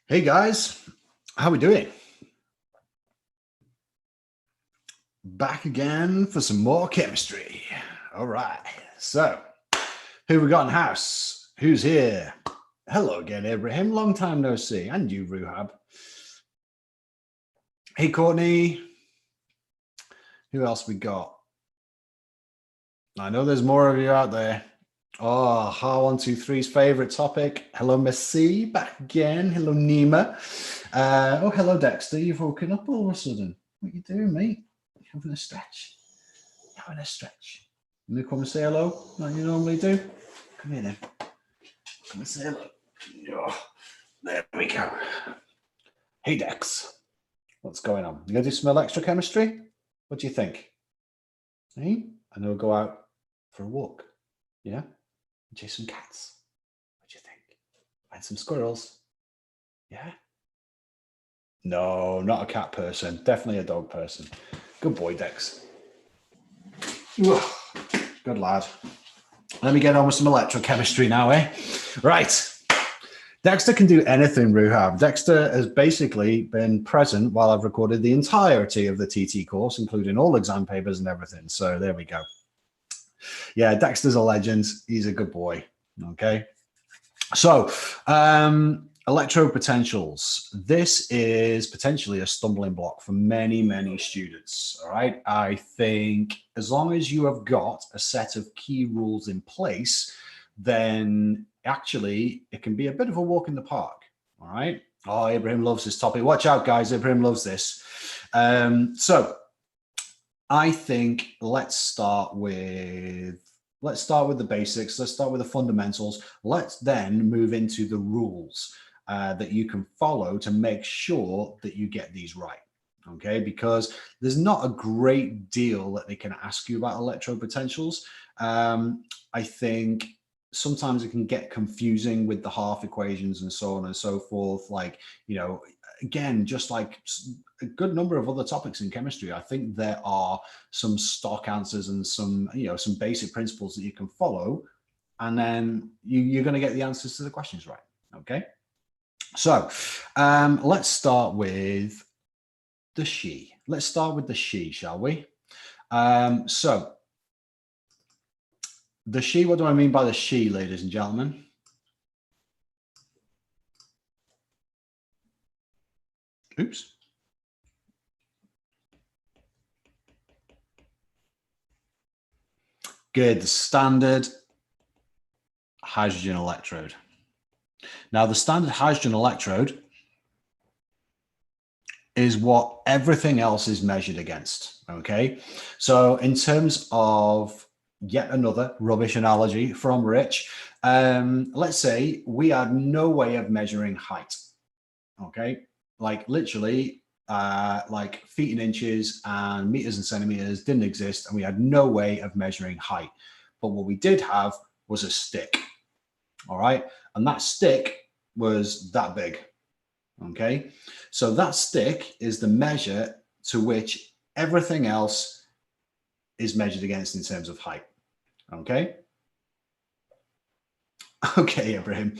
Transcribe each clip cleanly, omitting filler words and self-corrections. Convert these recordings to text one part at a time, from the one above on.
Hey guys, how we doing? Back again for some more chemistry. All right, so who we got in house? Who's here? Hello again, Ibrahim. Long time no see. And you, Ruhab. Hey, Courtney. Who else we got? I know there's more of you out there. Oh, Ha123's favorite topic. Hello, Miss C. Back again. Hello, Nima. Oh, hello, Dexter. You've woken up all of a sudden. What you doing, mate? You having a stretch? You having a stretch? You come and say hello like you normally do? Come here then. Come and say hello. Oh, there we go. Hey, Dex. What's going on? You gonna do some electrochemistry? What do you think? Hey? I know go out for a walk. Yeah? Chase some cats. What do you think? Find some squirrels. Yeah? No, not a cat person. Definitely a dog person. Good boy, Dex. Good lad. Let me get on with some electrochemistry now, eh? Right. Dexter can do anything, Ruhab. Dexter has basically been present while I've recorded the entirety of the TT course, including all exam papers and everything. So there we go. Yeah, Dexter's a legend. He's a good boy. Okay. So, electrode potentials. This is potentially a stumbling block for many, many students. All right. I think as long as you have got a set of key rules in place, then actually it can be a bit of a walk in the park. All right. Oh, Ibrahim loves this topic. Watch out, guys. Ibrahim loves this. So I think let's start with the basics. Let's start with the fundamentals. Let's then move into the rules that you can follow to make sure that you get these right. Okay, because there's not a great deal that they can ask you about electrode potentials. I think sometimes it can get confusing with the half equations and so on and so forth. Like, you know, again, just like a good number of other topics in chemistry, I think there are some stock answers and some, you know, some basic principles that you can follow, and then you're going to get the answers to the questions right. Okay. So let's start with the she. Let's start with the she, shall we? So the she, what do I mean by the she, ladies and gentlemen? Oops. Good, the standard hydrogen electrode. Now, the standard hydrogen electrode is what everything else is measured against, okay? So in terms of yet another rubbish analogy from Rich, let's say we had no way of measuring height, okay? Like literally, like feet and inches and meters and centimeters didn't exist, and we had no way of measuring height. But what we did have was a stick, all right? And that stick was that big, okay? So that stick is the measure to which everything else is measured against in terms of height, okay? Okay, Ibrahim.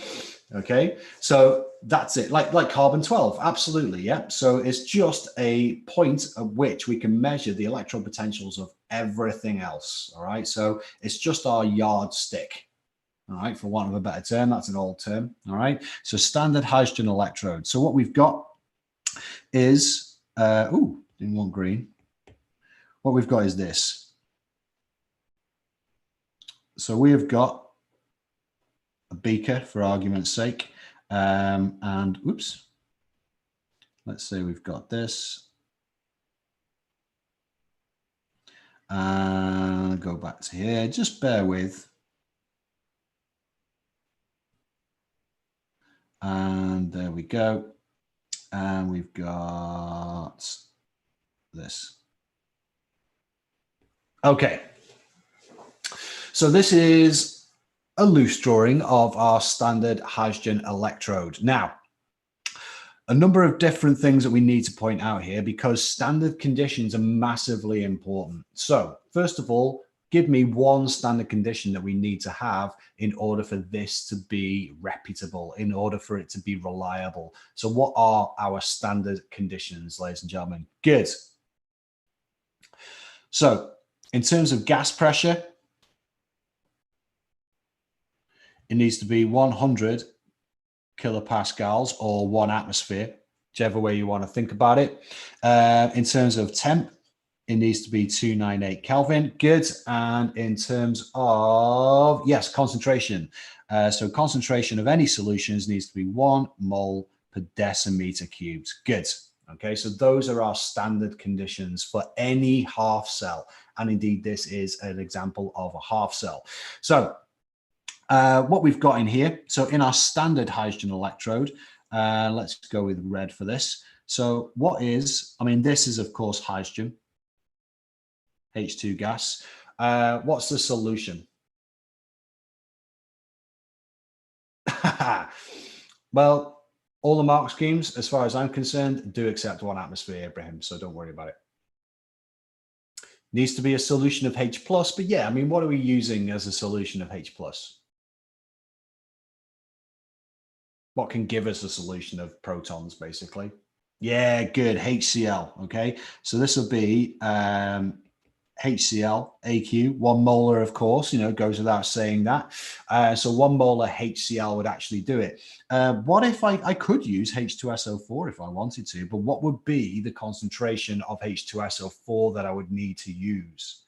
Okay, so that's it. Like carbon 12, absolutely, yeah. So it's just a point at which we can measure the electrode potentials of everything else. All right, so it's just our yardstick. All right, for want of a better term, that's an old term. All right, so standard hydrogen electrode. So what we've got is, didn't want green. What we've got is this. So we have got a beaker for argument's sake. And oops, let's say we've got this. And go back to here, just bear with. And there we go. And we've got this. Okay. So this is a loose drawing of our standard hydrogen electrode. Now, a number of different things that we need to point out here because standard conditions are massively important. So first of all, Give me one standard condition that we need to have in order for this to be reputable, in order for it to be reliable. So what are our standard conditions, ladies and gentlemen? Good. So in terms of gas pressure, it needs to be 100 kilopascals or 1 atmosphere, whichever way you want to think about it. In terms of temp, it needs to be 298 Kelvin. Good. And in terms of, yes, concentration. So concentration of any solutions needs to be 1 mole per decimeter cubed. Good. Okay, so those are our standard conditions for any half cell. And indeed, this is an example of a half cell. So what we've got in here, so in our standard hydrogen electrode, let's go with red for this. So what is, I mean, this is, of course, hydrogen, H2 gas. What's the solution? Well, all the mark schemes, as far as I'm concerned, do accept 1 atmosphere, Abraham, so don't worry about it. Needs to be a solution of H+, but yeah, I mean, what are we using as a solution of H+? What can give us a solution of protons, basically? Yeah, good, HCl, okay? So this will be HCl, AQ, 1 molar, of course, you know, goes without saying that. So 1 molar HCl would actually do it. What if I could use H2SO4 if I wanted to, but what would be the concentration of H2SO4 that I would need to use?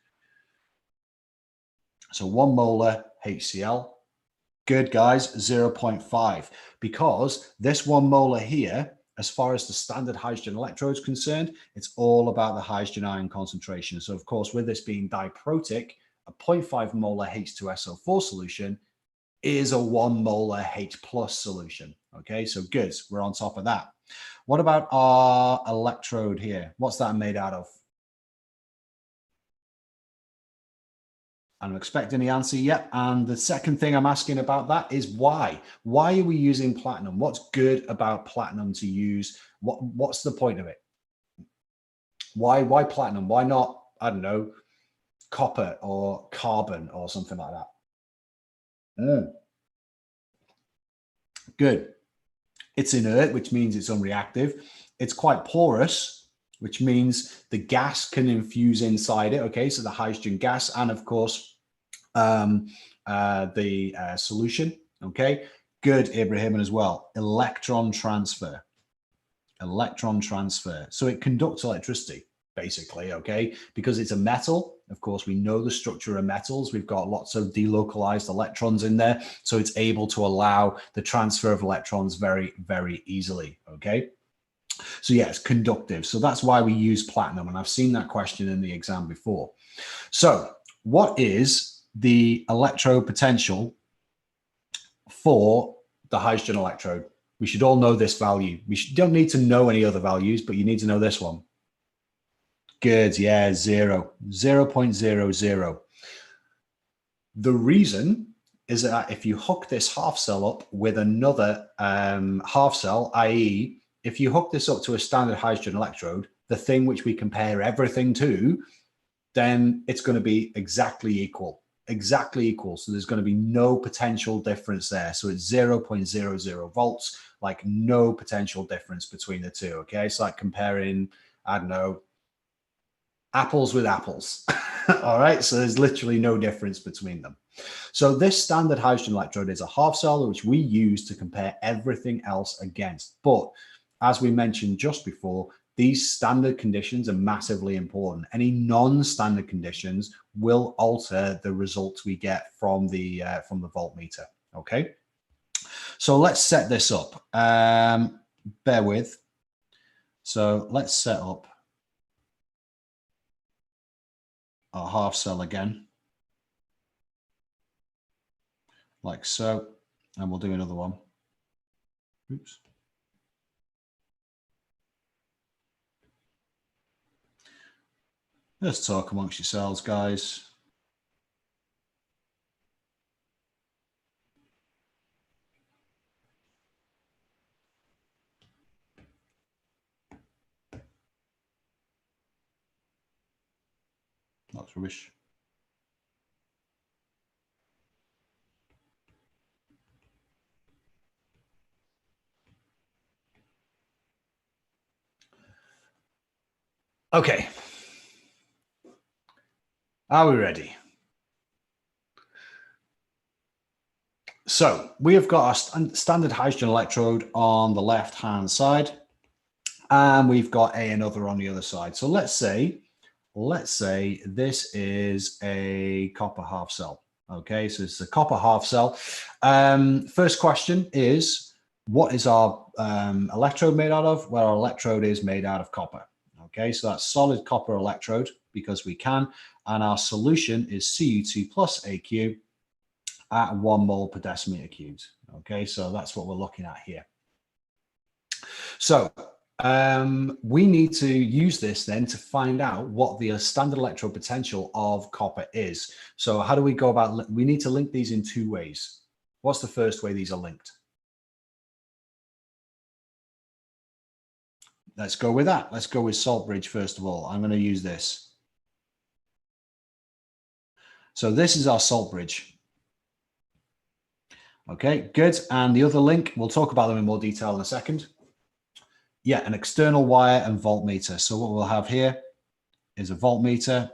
So 1 molar HCl, good guys, 0.5, because this 1 molar here, as far as the standard hydrogen electrode is concerned, it's all about the hydrogen ion concentration. So of course, with this being diprotic, a 0.5 molar H2SO4 solution is a 1 molar H plus solution. Okay, so good, we're on top of that. What about our electrode here? What's that made out of? I'm expecting the answer, yep. And the second thing I'm asking about that is why? Why are we using platinum? What's good about platinum to use? What's the point of it? Why platinum? Why not, I don't know, copper or carbon or something like that? Good. It's inert, which means it's unreactive. It's quite porous, which means the gas can infuse inside it. Okay, so the hydrogen gas and, of course, the solution. Okay, good, Ibrahim, as well. Electron transfer. Electron transfer. So it conducts electricity, basically, okay? Because it's a metal. Of course, we know the structure of metals. We've got lots of delocalized electrons in there. So it's able to allow the transfer of electrons very, very easily, okay? So yeah, it's conductive. So that's why we use platinum. And I've seen that question in the exam before. So what is the electrode potential for the hydrogen electrode? We should all know this value. Don't need to know any other values, but you need to know this one. Good, yeah, 0.00. The reason is that if you hook this half cell up with another half cell, i.e., if you hook this up to a standard hydrogen electrode, the thing which we compare everything to, then it's going to be exactly equal. Exactly equal. So there's going to be no potential difference there. So it's 0.00 volts, like no potential difference between the two. Okay. It's like comparing, I don't know, apples with apples. All right. So there's literally no difference between them. So this standard hydrogen electrode is a half cell, which we use to compare everything else against. But as we mentioned just before, these standard conditions are massively important. Any non-standard conditions will alter the results we get from the voltmeter. Okay, so let's set this up. Bear with. So let's set up our half cell again, like so, and we'll do another one. Oops. Let's talk amongst yourselves, guys. That's rubbish. Okay. Are we ready? So we have got our standard hydrogen electrode on the left-hand side, and we've got another on the other side. So let's say this is a copper half cell. Okay, so it's a copper half cell. First question is, what is our electrode made out of? Well, our electrode is made out of copper. Okay, so that's solid copper electrode because we can. And our solution is Cu2 plus Aq at 1 mole per decimeter cubed. Okay, so that's what we're looking at here. So we need to use this then to find out what the standard electrode potential of copper is. So how do we go about, we need to link these in two ways. What's the first way these are linked? Let's go with that. Let's go with salt bridge first of all. I'm going to use this. So this is our salt bridge. Okay, good. And the other link, we'll talk about them in more detail in a second. Yeah, an external wire and voltmeter. So what we'll have here is a voltmeter,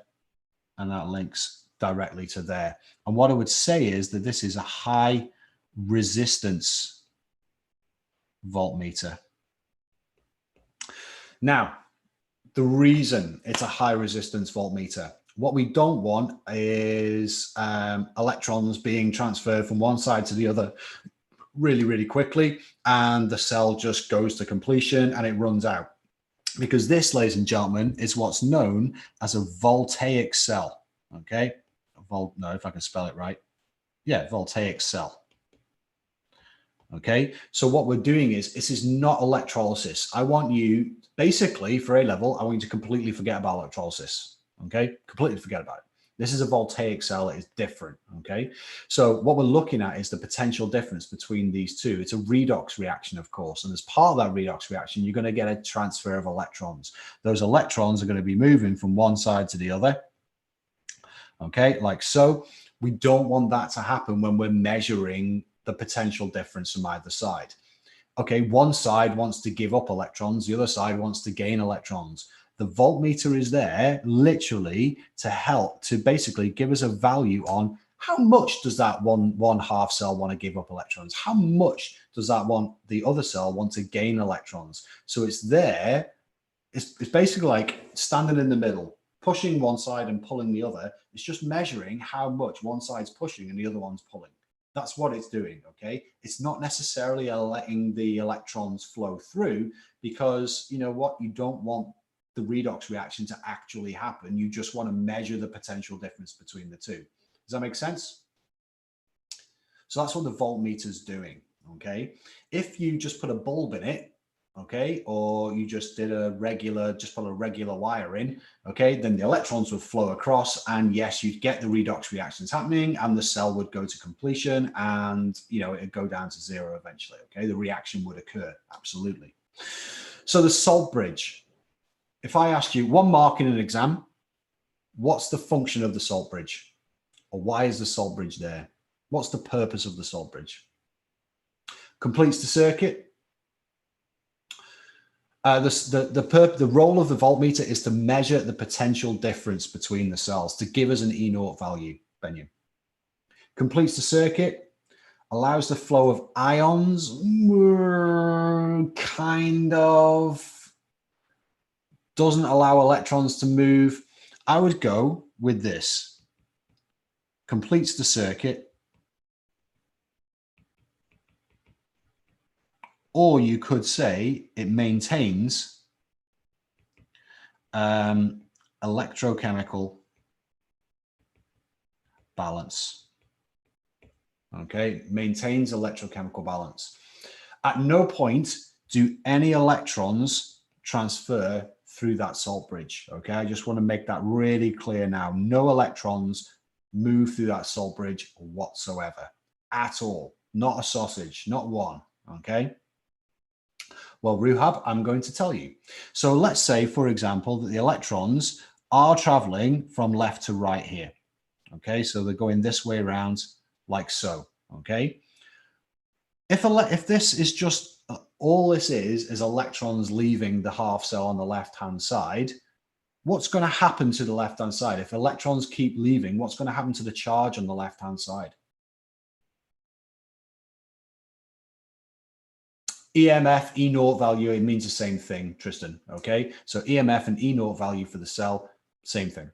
and that links directly to there. And what I would say is that this is a high resistance voltmeter. Now, the reason it's a high resistance voltmeter, what we don't want is electrons being transferred from one side to the other really, really quickly, and the cell just goes to completion and it runs out. Because this, ladies and gentlemen, is what's known as a voltaic cell. Okay, no, if I can spell it right. Yeah, voltaic cell. Okay, so what we're doing is, this is not electrolysis. I want you, basically, for A level, I want you to completely forget about electrolysis. Okay, completely forget about it. This is a voltaic cell. It is different. Okay, so what we're looking at is the potential difference between these two. It's a redox reaction, of course, and as part of that redox reaction, you're going to get a transfer of electrons. Those electrons are going to be moving from one side to the other. Okay, like so. We don't want that to happen when we're measuring the potential difference from either side. Okay, one side wants to give up electrons, the other side wants to gain electrons. The voltmeter is there literally to help to basically give us a value on how much does that one half cell want to give up electrons? How much does the other cell want to gain electrons? So it's there. It's basically like standing in the middle, pushing one side and pulling the other. It's just measuring how much one side's pushing and the other one's pulling. That's what it's doing, okay? It's not necessarily letting the electrons flow through, because you know what? You don't want the redox reaction to actually happen. You just want to measure the potential difference between the two. Does that make sense? So that's what the voltmeter is doing, okay? If you just put a bulb in it, okay, or you just did put a regular wire in, okay, then the electrons would flow across, and yes, you'd get the redox reactions happening, and the cell would go to completion, and you know, it'd go down to zero eventually. Okay, the reaction would occur, absolutely. So the salt bridge, if I asked you one mark in an exam, what's the function of the salt bridge, or why is the salt bridge there? What's the purpose of the salt bridge? Completes the circuit. The role of the voltmeter is to measure the potential difference between the cells, to give us an E0 value, Benjamin. Completes the circuit, allows the flow of ions, kind of, doesn't allow electrons to move. I would go with this. Completes the circuit, or you could say it maintains electrochemical balance. Okay, maintains electrochemical balance. At no point do any electrons transfer through that salt bridge. Okay, I just want to make that really clear now. No electrons move through that salt bridge whatsoever, at all. Not a sausage, not one. Okay. Well, Ruhab, I'm going to tell you. So let's say, for example, that the electrons are traveling from left to right here. Okay, so they're going this way around like so. Okay. If this is just all this is electrons leaving the half cell on the left-hand side, what's going to happen to the left-hand side? If electrons keep leaving, what's going to happen to the charge on the left-hand side? EMF, E naught value, it means the same thing, Tristan, okay? So EMF and E naught value for the cell, same thing.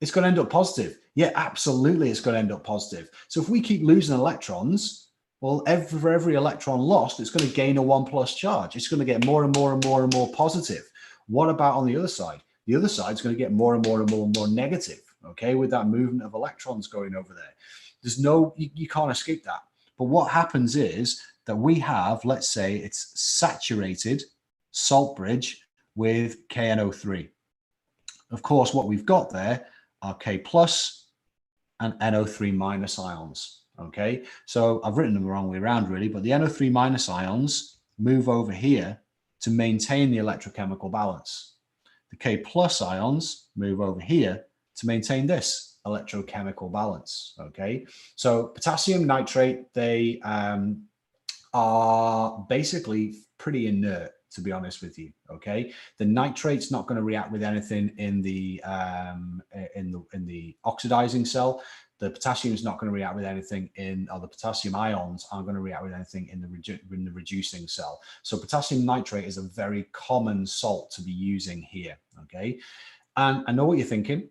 It's going to end up positive. Yeah, absolutely, it's going to end up positive. So if we keep losing electrons, well, for every electron lost, it's going to gain a 1+ charge. It's going to get more and more and more and more positive. What about on the other side? The other side is going to get more and more and more and more negative, okay, with that movement of electrons going over there. There's no, you can't escape that. But what happens is that we have, let's say it's saturated salt bridge with KNO3. Of course, what we've got there are K+ and NO3- ions. Okay, so I've written them the wrong way around really, but the NO3- ions move over here to maintain the electrochemical balance. The K+ ions move over here to maintain this electrochemical balance. Okay, so potassium nitrate, they are basically pretty inert, to be honest with you. Okay, the nitrate's not going to react with anything in the oxidizing cell. The potassium is not going to react with anything or the potassium ions aren't going to react with anything in the reducing cell. So potassium nitrate is a very common salt to be using here. Okay, and I know what you're thinking.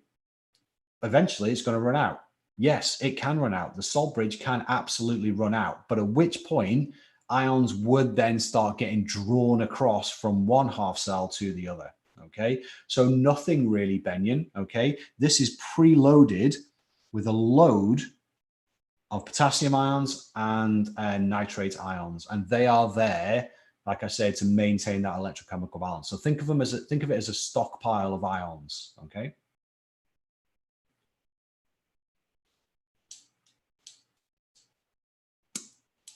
Eventually, it's going to run out. Yes, it can run out. The salt bridge can absolutely run out, but at which point ions would then start getting drawn across from one half cell to the other. Okay, so nothing really, Benyon. Okay, this is preloaded with a load of potassium ions and nitrate ions, and they are there, like I said, to maintain that electrochemical balance. So think of them as think of it as a stockpile of ions. Okay.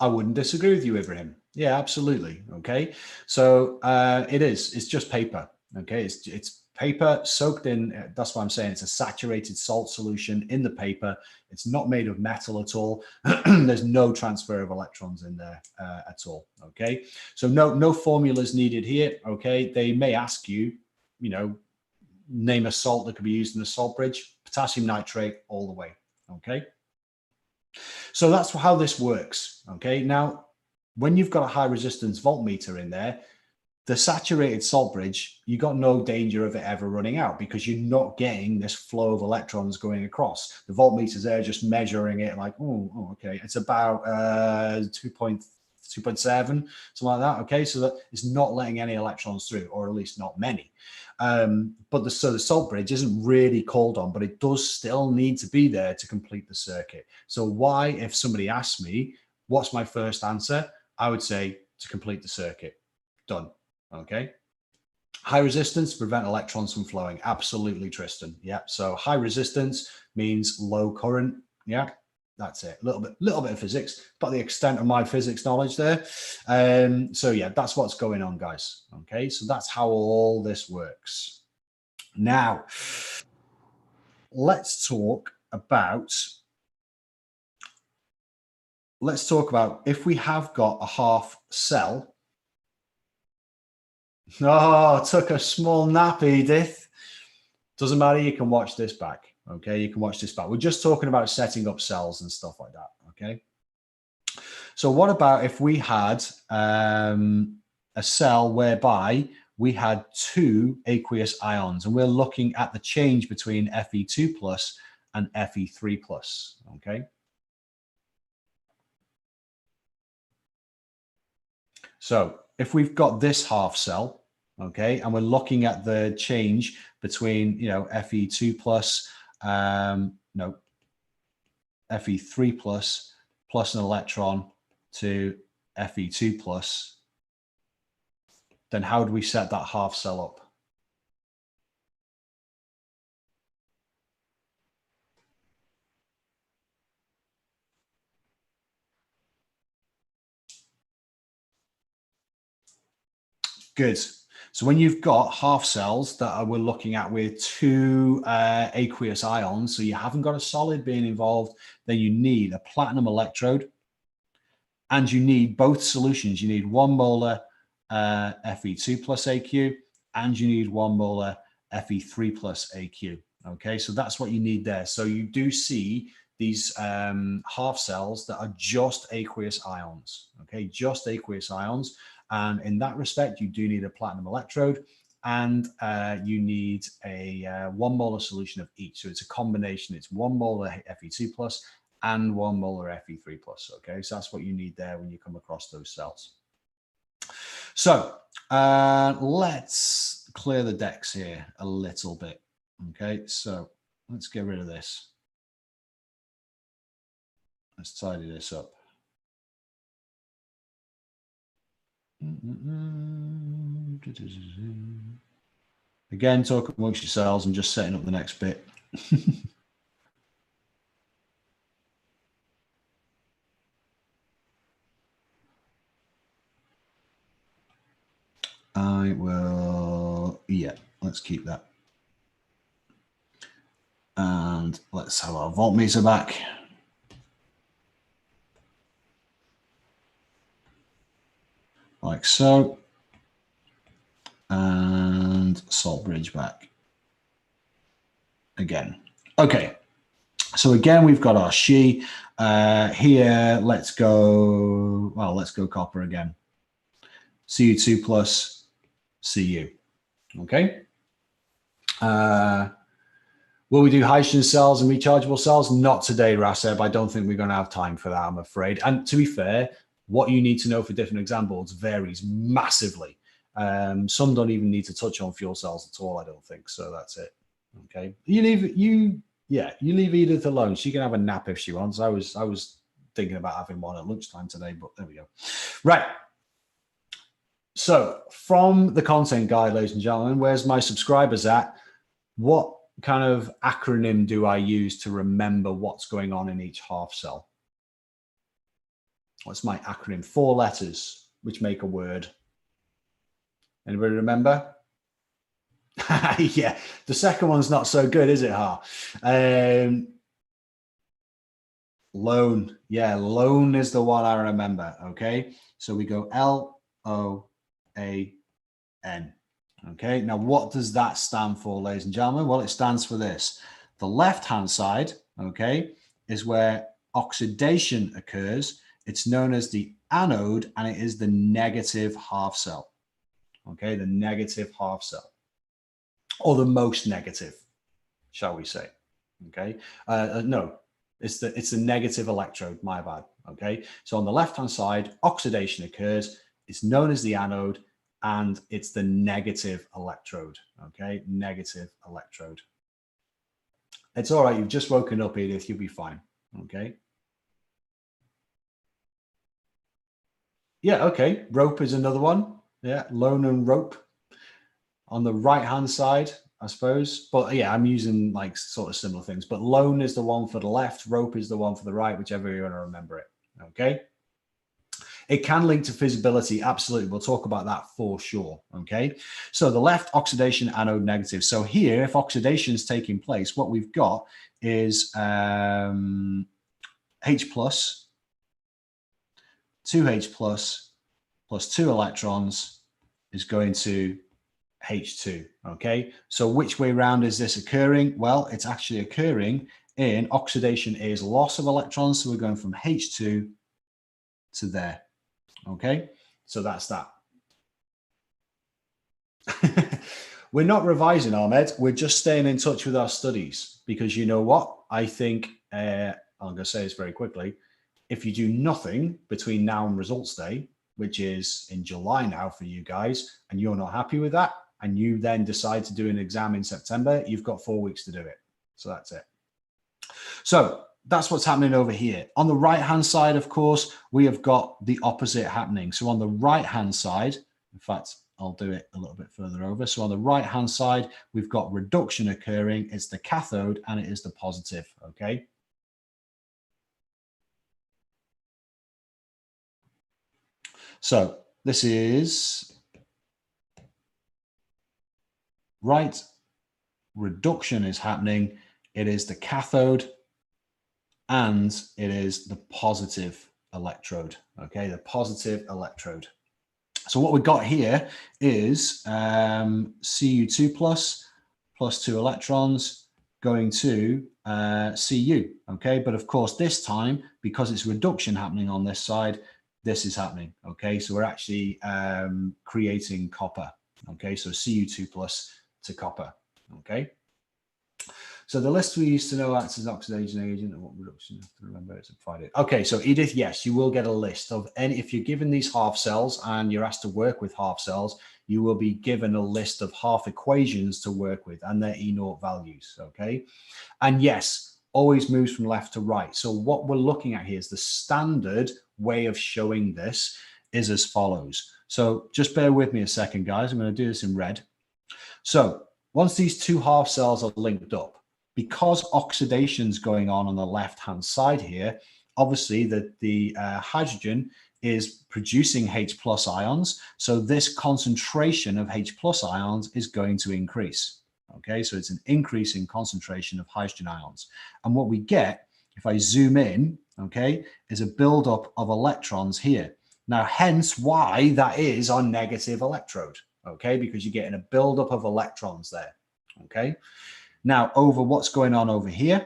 I wouldn't disagree with you, Ibrahim. Yeah, absolutely. Okay. So it's just paper. Okay. It's paper soaked in. That's why I'm saying it's a saturated salt solution in the paper. It's not made of metal at all. There's no transfer of electrons in there at all. Okay. So no formulas needed here. Okay. They may ask you, name a salt that could be used in a salt bridge. Potassium nitrate all the way. Okay. So that's how this works. Okay. Now, when you've got a high resistance voltmeter in there, the saturated salt bridge, you got no danger of it ever running out because you're not getting this flow of electrons going across. The voltmeter's there just measuring it like, oh okay, it's about 2.7, something like that. Okay, so that it's not letting any electrons through, or at least not many. But the salt bridge isn't really called on, but it does still need to be there to complete the circuit. So why, if somebody asks me, what's my first answer? I would say to complete the circuit. Done. Okay. High resistance to prevent electrons from flowing. Absolutely, Tristan. Yeah. So high resistance means low current. Yeah. That's it. A little bit of physics, but the extent of my physics knowledge there. So yeah, that's what's going on, guys. Okay. So that's how all this works. Now, let's talk about if we have got a half cell. Oh, took a small nap, Edith. Doesn't matter. You can watch this back. Okay, you can watch this back. We're just talking about setting up cells and stuff like that. Okay. So what about if we had a cell whereby we had two aqueous ions, and we're looking at the change between Fe2 plus and Fe3 plus. Okay. So if we've got this half cell, okay, and we're looking at the change between, Fe2 plus, Fe3 plus an electron to Fe2 plus, then how do we set that half cell up? Good. So when you've got half cells that we're looking at with two aqueous ions, so you haven't got a solid being involved, then you need a platinum electrode, and you need both solutions. You need 1 molar Fe2 plus AQ, and you need 1 molar Fe3 plus AQ. Okay, so that's what you need there. So you do see these half cells that are just aqueous ions. Okay, just aqueous ions. And in that respect, you do need a platinum electrode, and you need a 1 molar solution of each. So it's a combination. It's 1 molar Fe2 plus and 1 molar Fe3 plus. Okay, so that's what you need there when you come across those cells. So let's clear the decks here a little bit. Okay, so let's get rid of this. Let's tidy this up. Again, talk amongst yourselves and just setting up the next bit. I will, yeah, let's keep that. And let's have our voltmeter back. Like so. And salt bridge back again. Okay, so again, we've got our She. Here, let's go, well, let's go copper again. Cu2 plus Cu, okay? Will we do hydrogen cells and rechargeable cells? Not today, Raseb. I don't think we're going to have time for that, I'm afraid. And to be fair, what you need to know for different examples varies massively. Some don't even need to touch on fuel cells at all, I don't think. So that's it. Okay. You leave Edith alone. She can have a nap if she wants. I was thinking about having one at lunchtime today, but there we go. Right. So from the content guide, ladies and gentlemen, where's my subscribers at? What kind of acronym do I use to remember what's going on in each half cell? What's my acronym? 4 letters, which make a word. Anybody remember? Yeah, the second one's not so good, is it, Ha? Lone. Yeah, lone is the one I remember. Okay, so we go L-O-A-N. Okay, now what does that stand for, ladies and gentlemen? Well, it stands for this. The left-hand side, okay, is where oxidation occurs. It's known as the anode, and it is the negative half cell. Okay, the negative half cell, or the most negative, shall we say? Okay, no, it's the negative electrode. My bad. Okay, so on the left-hand side, oxidation occurs. It's known as the anode, and it's the negative electrode. Okay, negative electrode. It's all right. You've just woken up, Edith. You'll be fine. Okay. Yeah. Okay. Rope is another one. Yeah, lone and rope on the right-hand side, I suppose. But yeah, I'm using like sort of similar things. But lone is the one for the left, rope is the one for the right, whichever you want to remember it. Okay. It can link to fissibility, absolutely. We'll talk about that for sure. Okay. So the left, oxidation, anode, negative. So here, if oxidation is taking place, what we've got is H plus, 2H plus 2 electrons is going to H2, okay? So which way round is this occurring? Well, it's actually occurring in oxidation is loss of electrons, so we're going from H2 to there, okay? So that's that. We're not revising, Ahmed. We're just staying in touch with our studies because you know what? I think, I'm going to say this very quickly, if you do nothing between now and results day, which is in July now for you guys, and you're not happy with that, and you then decide to do an exam in September, you've got 4 weeks to do it. So that's it. So that's what's happening over here. On the right-hand side, of course, we have got the opposite happening. So on the right-hand side, in fact, I'll do it a little bit further over. So on the right-hand side, we've got reduction occurring. It's the cathode and it is the positive, okay? So this is right. Reduction is happening. It is the cathode and it is the positive electrode. Okay, the positive electrode. So what we've got here is Cu2 plus plus 2 electrons going to Cu, okay? But of course, this time, because it's reduction happening on this side, this is happening, okay? So we're actually creating copper, okay? So Cu2 plus to copper, okay? So the list we used to know acts as oxidation agent and what reduction, you have to remember it's provided. Okay, so Edith, yes, you will get a list of any, if you're given these half cells and you're asked to work with half cells, you will be given a list of half equations to work with and their E0 values, okay? And yes, always moves from left to right. So what we're looking at here is the standard way of showing this is as follows. So just bear with me a second, guys. I'm going to do this in red. So once these two half cells are linked up, because oxidation's going on the left-hand side here, obviously the hydrogen is producing H plus ions. So this concentration of H plus ions is going to increase. Okay, so it's an increase in concentration of hydrogen ions. And what we get, if I zoom in, okay, is a buildup of electrons here. Now, hence why that is our negative electrode, okay, because you're getting a buildup of electrons there, okay. Now, over what's going on over here?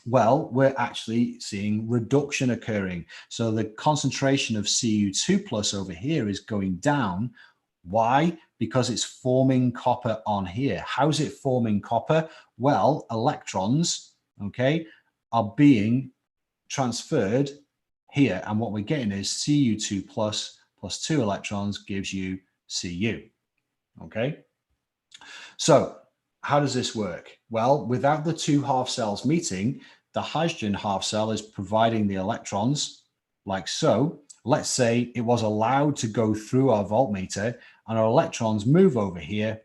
Well, we're actually seeing reduction occurring. So the concentration of Cu2 plus over here is going down. Why? Because it's forming copper on here. How's it forming copper? Well, electrons, okay, are being transferred here. And what we're getting is Cu2 plus 2 electrons gives you Cu, okay? So how does this work? Well, without the two half cells meeting, the hydrogen half cell is providing the electrons like so. Let's say it was allowed to go through our voltmeter and our electrons move over here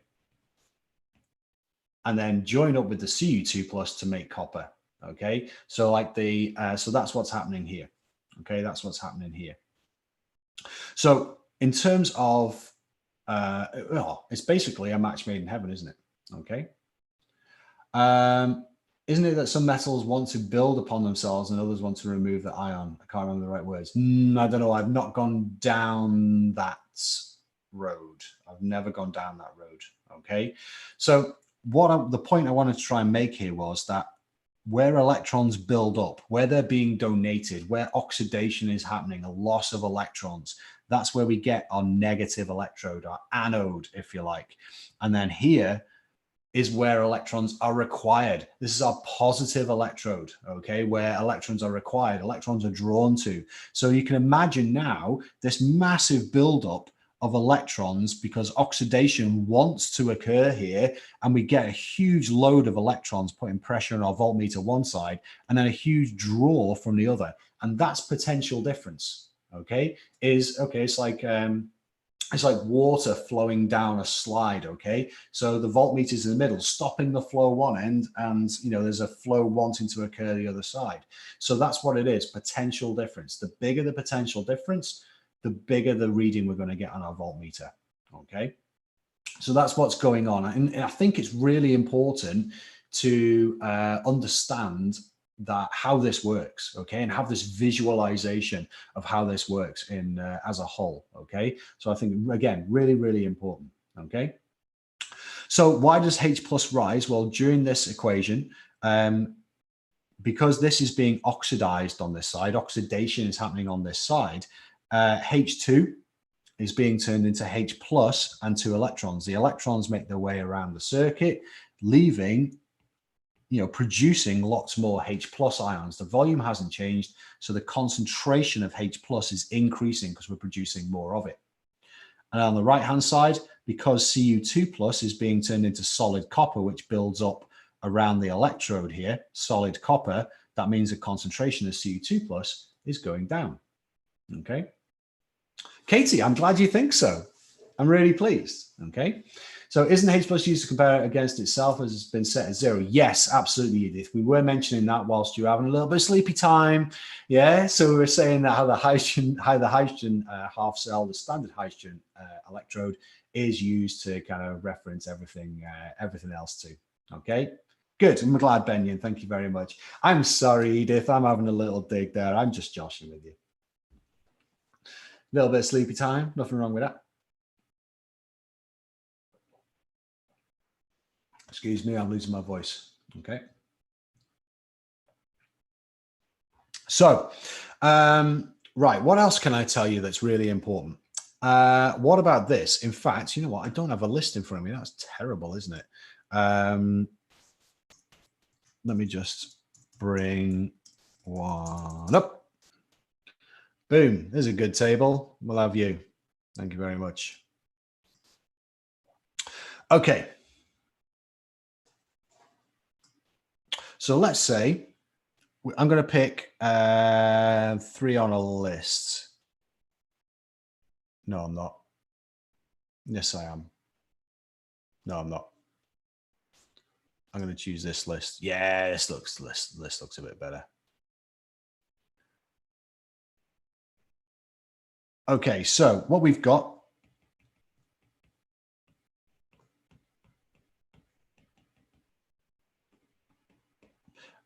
and then join up with the Cu2 plus to make copper. Okay, so like so that's what's happening here. Okay, that's what's happening here. So in terms of, well, it's basically a match made in heaven, isn't it? Okay. Isn't it that some metals want to build upon themselves and others want to remove the ion? I can't remember the right words. I don't know. I've not gone down that road. I've never gone down that road. Okay. So the point I wanted to try and make here was that where electrons build up, where they're being donated, where oxidation is happening, a loss of electrons, that's where we get our negative electrode, our anode, if you like. And then here is where electrons are required. This is our positive electrode, okay, where electrons are required, electrons are drawn to. So you can imagine now this massive buildup of electrons because oxidation wants to occur here, and we get a huge load of electrons putting pressure on our voltmeter one side and then a huge draw from the other. And that's potential difference, okay, it's like water flowing down a slide, okay? So the voltmeter's in the middle, stopping the flow one end, and there's a flow wanting to occur the other side. So that's what it is, potential difference. The bigger the potential difference, the bigger the reading we're going to get on our voltmeter, okay? So that's what's going on. And I think it's really important to understand that how this works, okay, and have this visualization of how this works in as a whole, okay. So I think, again, really, really important, okay. So why does H plus rise? Well, during this equation, because this is being oxidized on this side, oxidation is happening on this side, H2 is being turned into H plus and 2 electrons. The electrons make their way around the circuit, leaving producing lots more H plus ions. The volume hasn't changed, so the concentration of H plus is increasing because we're producing more of it. And on the right-hand side, because Cu2 plus is being turned into solid copper, which builds up around the electrode here, solid copper, that means the concentration of Cu2 plus is going down, okay? Katie, I'm glad you think so. I'm really pleased, okay? So isn't H plus used to compare it against itself as it's been set as 0? Yes, absolutely, Edith. We were mentioning that whilst you were having a little bit of sleepy time. Yeah, so we were saying that how the hydrogen half cell, the standard hydrogen electrode, is used to kind of reference everything else too. Okay, good. I'm glad, Benyon. Thank you very much. I'm sorry, Edith. I'm having a little dig there. I'm just joshing with you. A little bit of sleepy time. Nothing wrong with that. Excuse me, I'm losing my voice. Okay. So, right, what else can I tell you that's really important? What about this? In fact, you know what? I don't have a list in front of me. That's terrible, isn't it? Let me just bring one up. Boom. There's a good table. We'll have you. Thank you very much. Okay. So let's say I'm going to pick 3 on a list. No, I'm not. Yes, I am. No, I'm not. I'm going to choose this list. Yeah, this looks a bit better. Okay, so what we've got.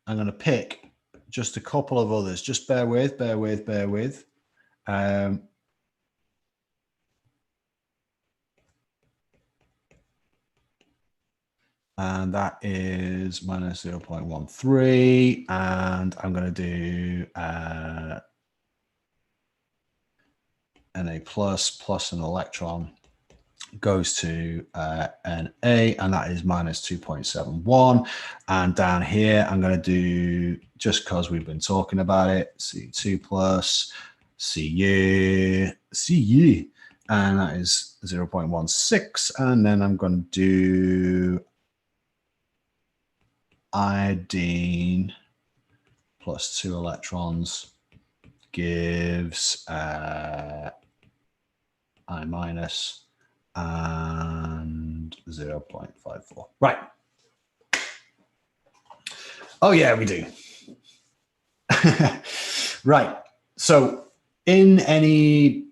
I'm going to pick just a couple of others. Just bear with. And that is minus 0.13. And I'm going to do Na plus an electron goes to Na, and that is minus 2.71. And down here, I'm going to do, just because we've been talking about it, C2 plus, Cu, and that is 0.16. And then I'm going to do iodine plus 2 electrons gives I minus and 0.54. Right. Oh, yeah, we do. Right. So in any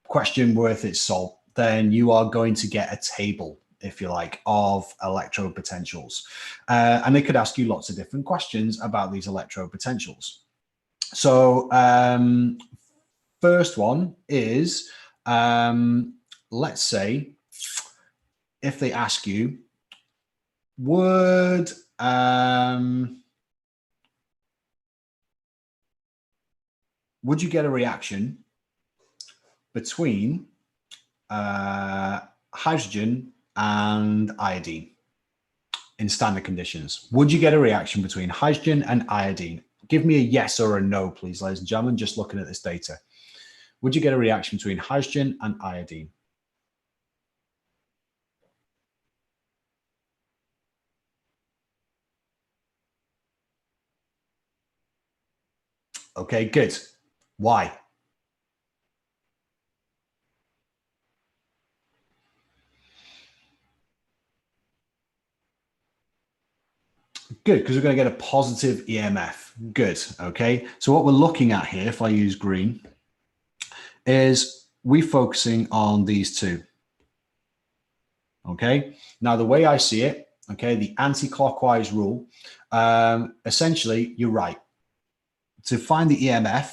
question worth its salt, then you are going to get a table, if you like, of electrode potentials. And they could ask you lots of different questions about these electrode potentials. So first one is, let's say, if they ask you, would you get a reaction between hydrogen and iodine in standard conditions? Would you get a reaction between hydrogen and iodine? Give me a yes or a no, please, ladies and gentlemen, just looking at this data. Would you get a reaction between hydrogen and iodine? Okay, good. Why? Good, because we're going to get a positive EMF. Good, okay. So what we're looking at here, if I use green, is we're focusing on these two. Okay, now the way I see it, okay, the anti-clockwise rule, essentially, you're right. To find the EMF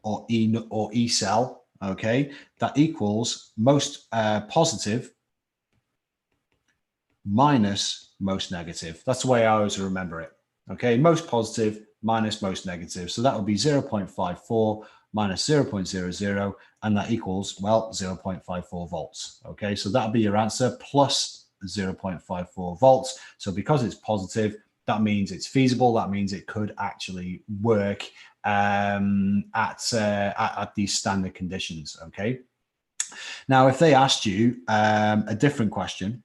or E cell, okay, that equals most positive minus most negative. That's the way I always remember it. Okay, most positive minus most negative. So that would be 0.54 minus 0.00, and that equals, well, 0.54 volts. Okay, so that'll be your answer, plus 0.54 volts. So because it's positive, that means it's feasible. That means it could actually work at these standard conditions. Okay. Now, if they asked you a different question,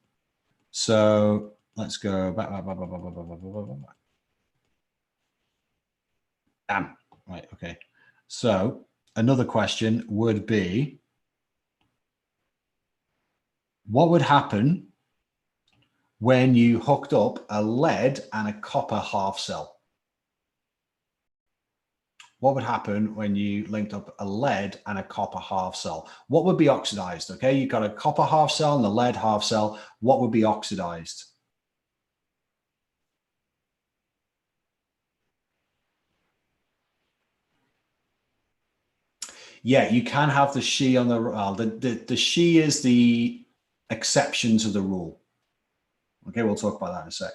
so let's go back. Right. Okay. So another question would be, what would happen when you hooked up a lead and a copper half cell? What would happen when you linked up a lead and a copper half cell? What would be oxidized? Okay, you've got a copper half cell and a lead half cell. What would be oxidized? Yeah, you can have the She on the She is the exception to the rule. Okay, we'll talk about that in a sec.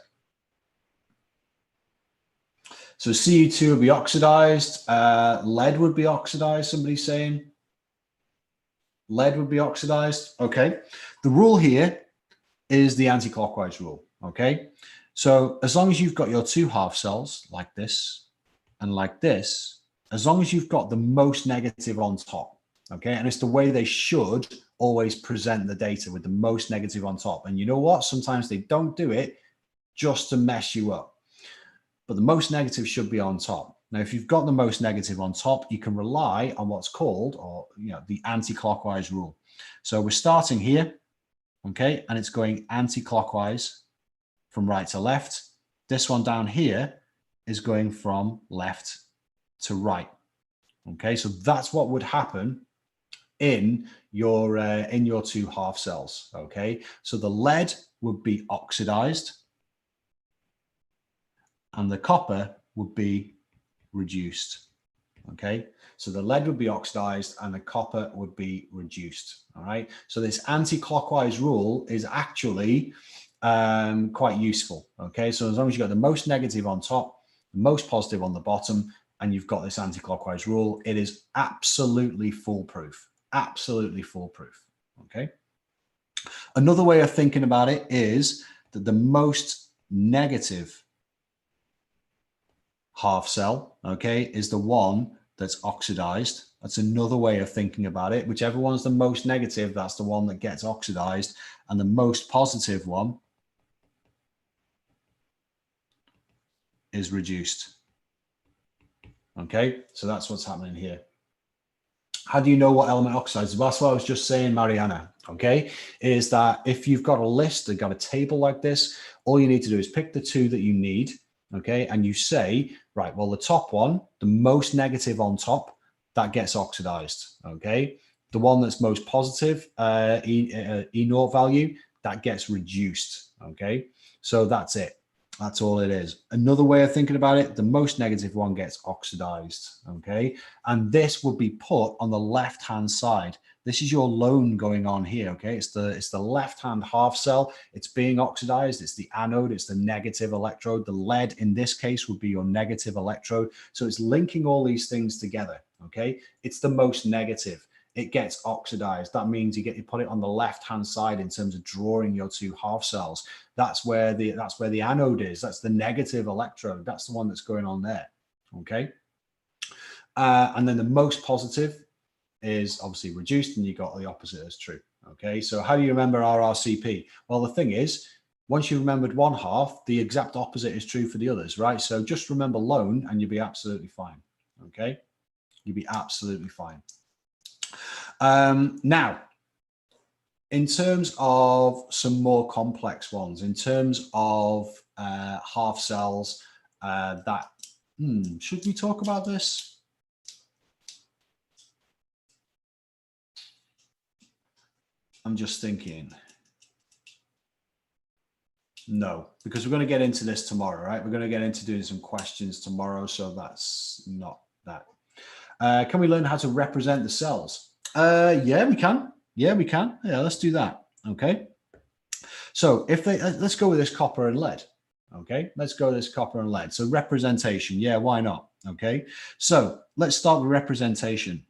So Cu2 would be oxidized. Lead would be oxidized, somebody's saying. Lead would be oxidized. Okay. The rule here is the anti-clockwise rule. Okay. So as long as you've got your two half cells like this and like this, as long as you've got the most negative on top, okay, and it's the way they should always present the data, with the most negative on top. And you know what? Sometimes they don't do it just to mess you up, but the most negative should be on top. Now, if you've got the most negative on top, you can rely on what's called, or the anti-clockwise rule. So we're starting here, okay, and it's going anti-clockwise from right to left. This one down here is going from left to right. Okay, so that's what would happen in your two half cells. Okay, so the lead would be oxidized and the copper would be reduced. Okay, so the lead would be oxidized and the copper would be reduced. All right, so this anti-clockwise rule is actually quite useful. Okay, so as long as you've got the most negative on top, the most positive on the bottom, and you've got this anti-clockwise rule, it is absolutely foolproof. Absolutely foolproof. Okay. Another way of thinking about it is that the most negative half cell, okay, is the one that's oxidized. That's another way of thinking about it. Whichever one's the most negative, that's the one that gets oxidized, and the most positive one is reduced. Okay, so that's what's happening here. How do you know what element oxidizes? Well, that's what I was just saying, Mariana, okay, is that if you've got a list, they've got a table like this, all you need to do is pick the two that you need, okay, and you say, right, well, the top one, the most negative on top, that gets oxidized, okay? The one that's most positive, E0 value, that gets reduced, okay? So that's it. That's all it is. Another way of thinking about it, the most negative one gets oxidized, okay? And this would be put on the left-hand side. This is your lone going on here, okay? It's the left-hand half cell. It's being oxidized. It's the anode. It's the negative electrode. The lead, in this case, would be your negative electrode. So it's linking all these things together, okay? It's the most negative. It gets oxidized. That means you put it on the left-hand side in terms of drawing your two half cells. That's where the anode is. That's the negative electrode. That's the one that's going on there. Okay. And then the most positive is obviously reduced, and you got the opposite as true. Okay. So how do you remember RRCP? Well, the thing is, once you've remembered one half, the exact opposite is true for the others, right? So just remember lone and you'll be absolutely fine. Okay. You'll be absolutely fine. Now, in terms of some more complex ones, in terms of half cells, should we talk about this? I'm just thinking. No, because we're going to get into this tomorrow, right? We're going to get into doing some questions tomorrow, so that's not that. Can we learn how to represent the cells? Yeah, we can. Yeah, we can. Yeah, let's do that. Okay. So if let's go with this copper and lead. Okay, let's go with this copper and lead. So representation. Yeah, why not? Okay. So let's start with representation.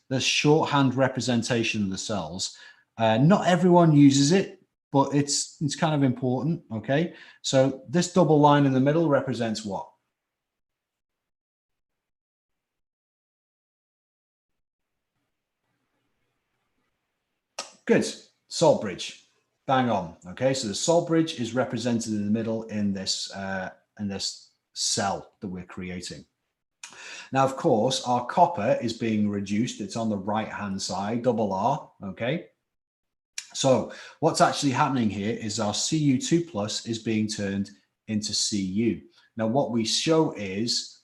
The shorthand representation of the cells. Not everyone uses it, but it's kind of important. Okay. So this double line in the middle represents what? Good. Salt bridge. Bang on. Okay, so the salt bridge is represented in the middle in this cell that we're creating. Now, of course, our copper is being reduced. It's on the right-hand side, double R. Okay. So what's actually happening here is our Cu2 plus is being turned into Cu. Now, what we show is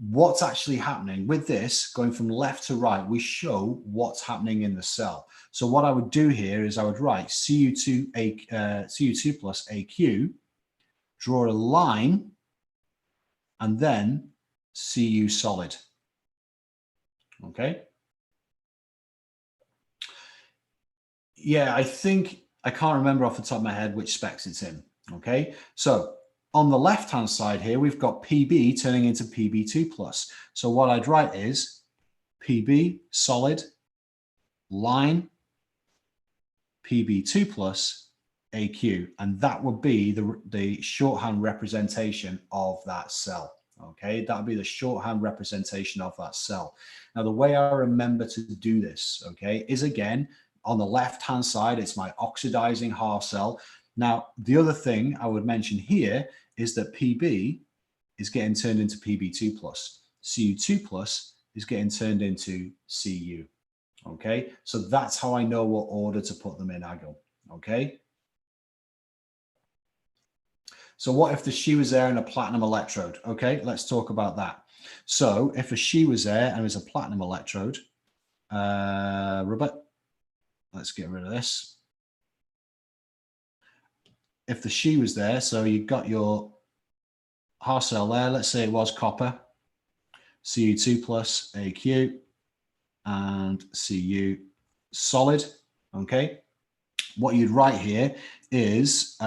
what's actually happening with this going from left to right. We show what's happening in the cell. So what I would do here is I would write Cu2 plus Aq, draw a line, and then Cu solid. Okay. Yeah, I think I can't remember off the top of my head which specs it's in. Okay, so on the left-hand side here, we've got PB turning into PB2 plus. So what I'd write is PB solid line PB2 plus AQ, and that would be the shorthand representation of that cell. Okay, that would be the shorthand representation of that cell. Now, the way I remember to do this, okay, is again, on the left-hand side, it's my oxidizing half cell. Now, the other thing I would mention here is that PB is getting turned into PB2 plus. Cu2 plus is getting turned into Cu. Okay, so that's how I know what order to put them in, Agil. Okay. So what if the she was there and a platinum electrode? Okay, let's talk about that. So if a she was there and it was a platinum electrode, Robert, let's get rid of this. If the she was there, so you've got your half cell there, let's say it was copper, Cu2 plus AQ and Cu solid, okay? What you'd write here is,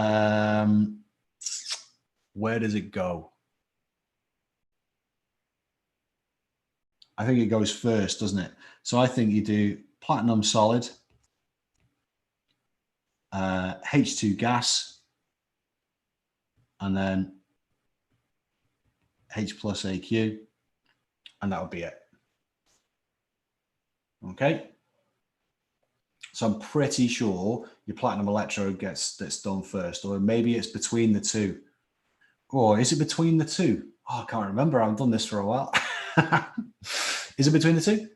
where does it go? I think it goes first, doesn't it? So I think you do platinum solid, H2 gas, and then H plus AQ, and that would be it. Okay. So I'm pretty sure your platinum electrode that's done first, or maybe it's between the two. Or is it between the two? Oh, I can't remember. I've done this for a while. Is it between the two?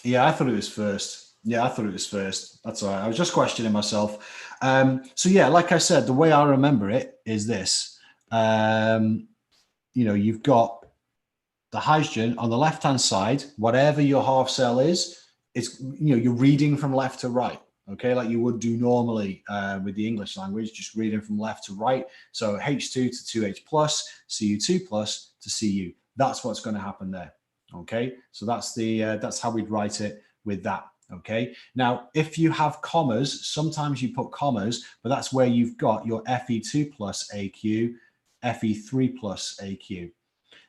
Yeah, I thought it was first. Yeah, I thought it was first. That's all right. I was just questioning myself. So yeah, like I said, the way I remember it is this. You know, you've got the hydrogen on the left-hand side, whatever your half cell is, it's, you know, you're reading from left to right. Okay, like you would do normally with the English language, just reading from left to right. So H2 to 2H plus, Cu2 plus to Cu. That's what's going to happen there. Okay, so that's how we'd write it with that. Okay, now if you have commas, sometimes you put commas, but that's where you've got your Fe2 plus AQ, Fe3 plus AQ.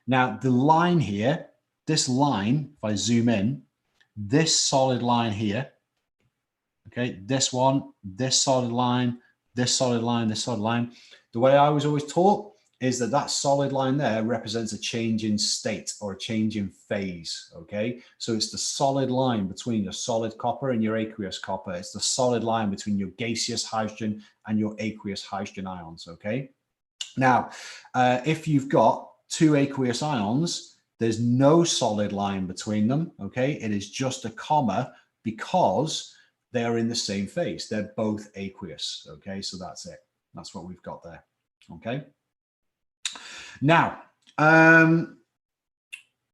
Now the line here, this line, if I zoom in, this solid line here, okay, this one, this solid line, this solid line, this solid line. The way I was always taught is that that solid line there represents a change in state or a change in phase, okay? So it's the solid line between your solid copper and your aqueous copper. It's the solid line between your gaseous hydrogen and your aqueous hydrogen ions, okay? Now, if you've got two aqueous ions, there's no solid line between them, okay? It is just a comma because they are in the same phase. They're both aqueous, okay? So that's it. That's what we've got there, okay? Now,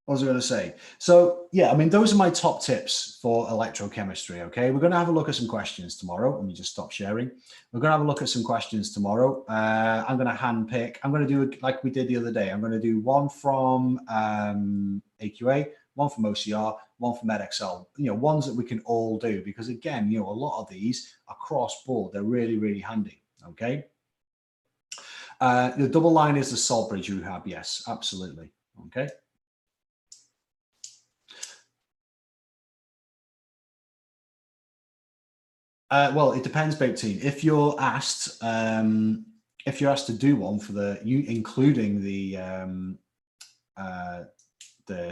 what was I going to say? So yeah, I mean, those are my top tips for electrochemistry, okay? We're going to have a look at some questions tomorrow. Let me just stop sharing. We're going to have a look at some questions tomorrow. I'm going to hand pick. I'm going to do it like we did the other day. I'm going to do one from AQA, one from OCR, one from EdXL, you know, ones that we can all do, because again, you know, a lot of these are cross board. They're really, really handy, okay? The double line is the salt bridge rehab. Yes, absolutely. Okay. Well, it depends, Baked Team. If you're asked to do one for including the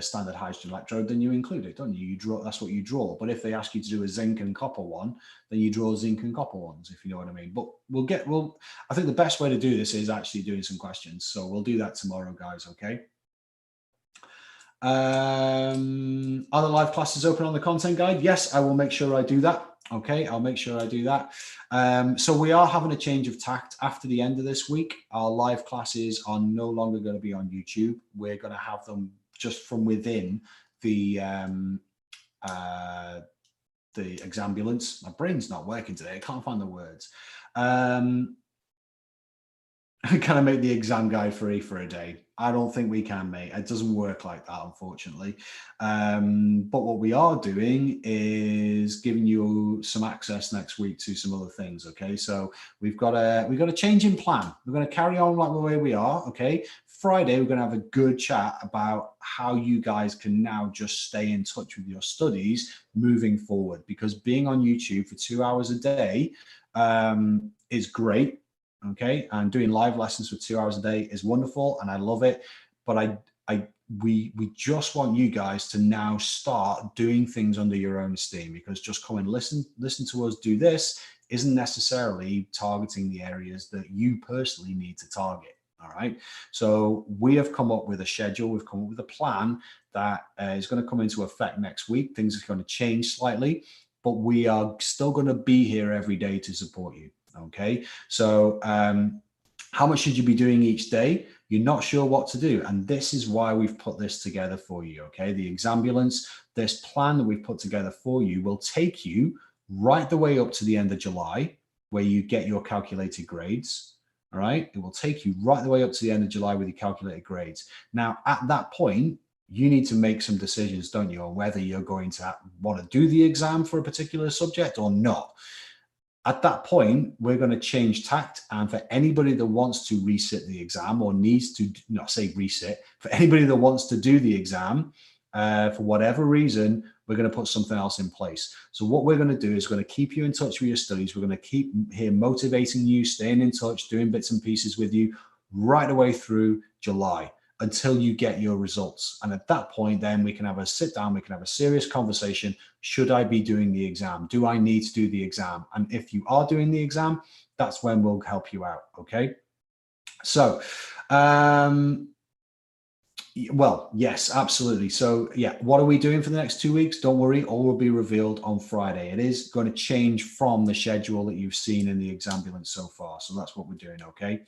standard hydrogen electrode, then you include it, don't you? You draw. That's what you draw. But if they ask you to do a zinc and copper one, then you draw zinc and copper ones, if you know what I mean. But I think the best way to do this is actually doing some questions. So we'll do that tomorrow, guys. Okay. Are the live classes open on the content guide? Yes, I will make sure I do that. Okay, I'll make sure I do that. So we are having a change of tact after the end of this week. Our live classes are no longer going to be on YouTube. We're going to have them just from within the exambulance. My brain's not working today. I can't find the words. Can I make the exam guide free for a day? I don't think we can, mate. It doesn't work like that, unfortunately. But what we are doing is giving you some access next week to some other things. Okay, so we've got a change in plan. We're going to carry on like the way we are. Okay, Friday we're going to have a good chat about how you guys can now just stay in touch with your studies moving forward. Because being on YouTube for 2 hours a day is great. Okay, and doing live lessons for 2 hours a day is wonderful, and I love it. But we just want you guys to now start doing things under your own steam, because just come and listen to us do this isn't necessarily targeting the areas that you personally need to target. All right, so we have come up with a schedule, we've come up with a plan that is going to come into effect next week. Things are going to change slightly, but we are still going to be here every day to support you. Okay, so how much should you be doing each day? You're not sure what to do, and this is why we've put this together for you. Okay, the Exambulance, this plan that we've put together for you will take you right the way up to the end of July, where you get your calculated grades. All right, it will take you right the way up to the end of July with your calculated grades. Now, at that point, you need to make some decisions, don't you, on whether you're going to want to do the exam for a particular subject or not. At that point, we're going to change tact. And for anybody that wants to resit the exam, or needs to, not say resit, for anybody that wants to do the exam, for whatever reason, we're going to put something else in place. So what we're going to do is we're going to keep you in touch with your studies. We're going to keep here motivating you, staying in touch, doing bits and pieces with you right the way through July, until you get your results. And at that point, then we can have a sit down, we can have a serious conversation. Should I be doing the exam? Do I need to do the exam? And if you are doing the exam, that's when we'll help you out. Okay. So, well, yes, absolutely. So yeah, what are we doing for the next 2 weeks? Don't worry, all will be revealed on Friday. It is going to change from the schedule that you've seen in the Exambulance so far. So that's what we're doing, okay?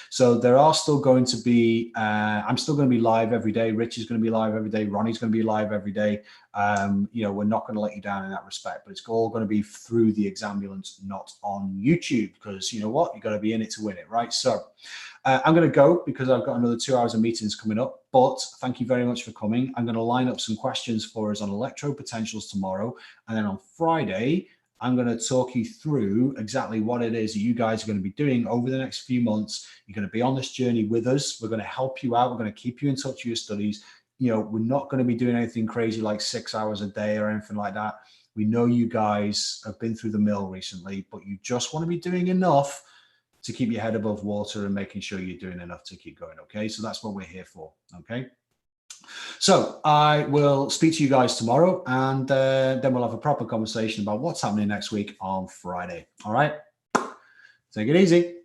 So there are still going to be, I'm still going to be live every day. Rich is going to be live every day. Ronnie's going to be live every day. We're not going to let you down in that respect, but it's all going to be through the Exambulance, not on YouTube, because you know what? You've got to be in it to win it, right? So I'm going to go because I've got another 2 hours of meetings coming up, but thank you very much for coming. I'm going to line up some questions for us on electrode potentials tomorrow. And then on Friday, I'm going to talk you through exactly what it is that you guys are going to be doing over the next few months. You're going to be on this journey with us. We're going to help you out. We're going to keep you in touch with your studies. We're not going to be doing anything crazy like 6 hours a day or anything like that. We know you guys have been through the mill recently, but you just want to be doing enough to keep your head above water and making sure you're doing enough to keep going. Okay, so that's what we're here for. Okay, so I will speak to you guys tomorrow, and then we'll have a proper conversation about what's happening next week on Friday. All right, take it easy.